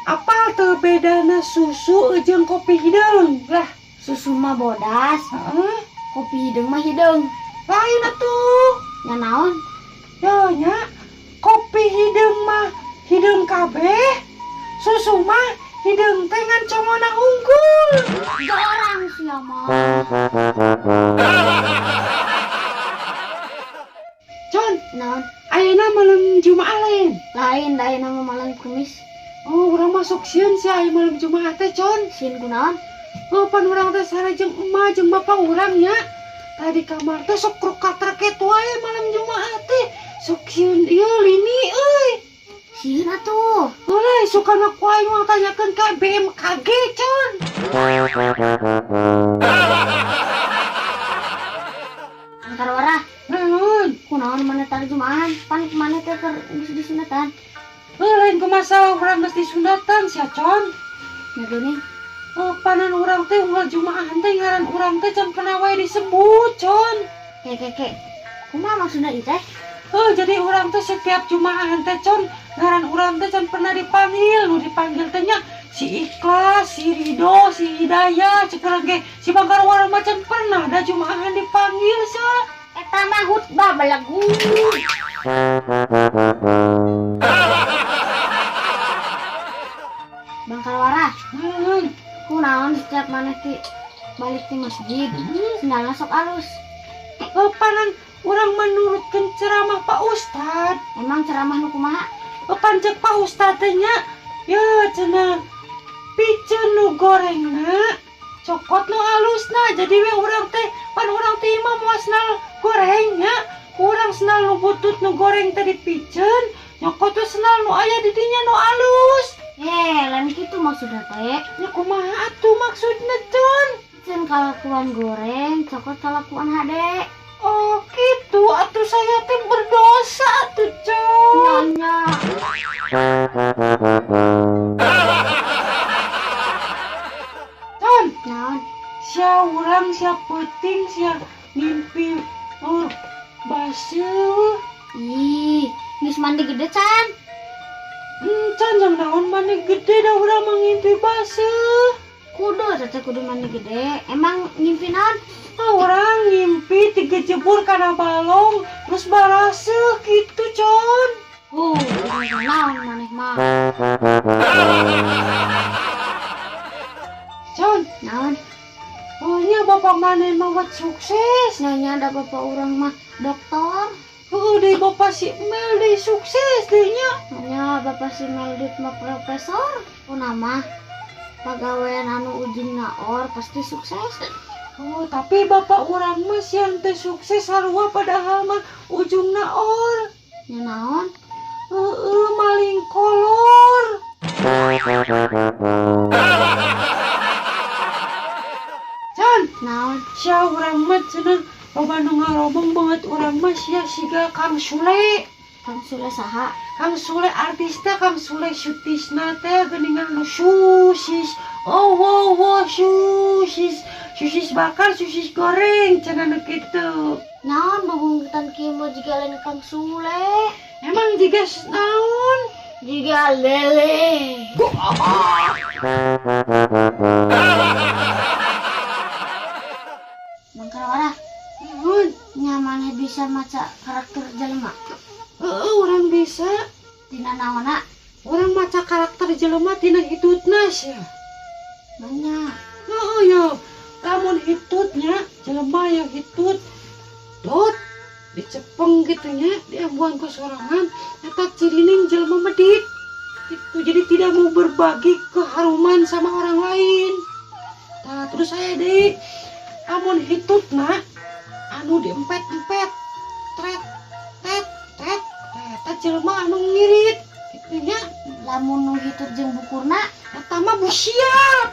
Apa tuh bedana susu jeung kopi hidung? Lah, Susu mah bodas, heeh. kopi hidung mah hidung. Lain atuh. Nya naon? Yo nya, kopi hidung mah hidung kabeh. Susu mah hidung teh ngan congona unggul. Orang sia mah. Con, Naon? ayeuna malam Jumaah lain. Lain nama malam Kamis. Oh, urang masuk sieun sia aya malam Jumaah teh, Con. Sieun kunaon? Oh, pan urang teh sareng emak jeung bapak urang nya. Tadi kamar teh sok rukat reket wae malam Jumaah teh. Sok sieun ieu lini euy. Sieun atuh. Oleh suka nak wae mau tanyakeun ka BMKG, Con. Angkar warah. Naon? Kunaon mana tadi Jumaahan? Pan mana teh keur geus disunatan. Lain ku masalah urang geus disunatan sia, Con. Nya geuning. Oh, panan urang teh unggal Jumaahan teh ngaran urang teh can pernah wae disebut, Con. Kek. Kumaha maksudna ieu teh? Oh, jadi urang teh setiap Jumaahan teh, Con, ngaran urang teh can pernah dipanggil, nu dipanggil teh nya si Ikhlas, si Ridho, si Hidayah, cekeurang ge si Bangkar Warang mah can pernah da Jumaahan dipanggil sia. Eta mah khutbah balagu. Bangkar warah. Kunaon setiap mana ti balik ti masjid. Sendalna sok alus. Oh, panan urang menurutkeun ceramah Pak Ustad. Emang ceramah nu kumaha? Oh, pancek Pak Ustad teh nya, ya cenah piceun nu gorengna, cokot nu alusna. Jadi we urang teh pan urang teh mah moasna gorengnya, urang senal nu butut nu goreng teh dipiceun, nyokot teh senal nu aya di dinya nu alus. Lain kitu maksudna teh. Ya kumaha atuh maksudna, Con? Ceun kalakuan goreng, cokot kalakuan hade. Oh gitu, atuh saya teh berdosa tuh, Con. Nanya. Con, Naon? sia urang sia peuting sia mimpi baseuh. Ih, geus mandi gede can. Can jang naon mani gede da urang mangimpi baseuh. Kudu mandi gede. Emang ngimpi naon? Orang ngimpi 3 jebur kana balong terus baraseuh gitu, Con. Naon maneh mah. Con, Naon? oh nya bapak maneh mah wat sukses. Nanya ada bapak orang mah dokter. Deui bapak si Mel deui sukses deui nya. Nanya bapak si Meldit mah profesor. Nama pagawean anu ujung naor pasti sukses. Oh, tapi bapak urang mah sian teh sukses sarua padahal mah ujungna or. Nya naon? Maling kolor. Can, Naon? sia urang mah cenah loba nu ngaromong banget urang mah sia siga Kang Sule. Kang Sule saha? Kang Sule artis teh, Kang Sule Sutisna teh geuningan nu susis. Oh, wow, susis. Susis bakar, susis goreng, cenah nu kitu. Naon babungkutan kieu mah jiga lain Kang Sule? Emang jiga naon? Jiga lele. Bangkar warah. Naon? Nya maneh bisa maca karakter jelema? Urang bisa. Dina naonna? Urang maca karakter jelema tina hitutna sia. Nanya. Ya. Lamun hitutnya, jelema yang hitut dot dicepeng gitunya, diambuan ke sorangan, eta cirining jelema medit. Itu jadi tidak mau berbagi keharuman sama orang lain. Nah, terus saya deh, lamun hitutna anu diempet-empet, tret, eta jelema anu ngirit, gitunya. Lamun nu hitut jeung bukurna Eta mah busiap.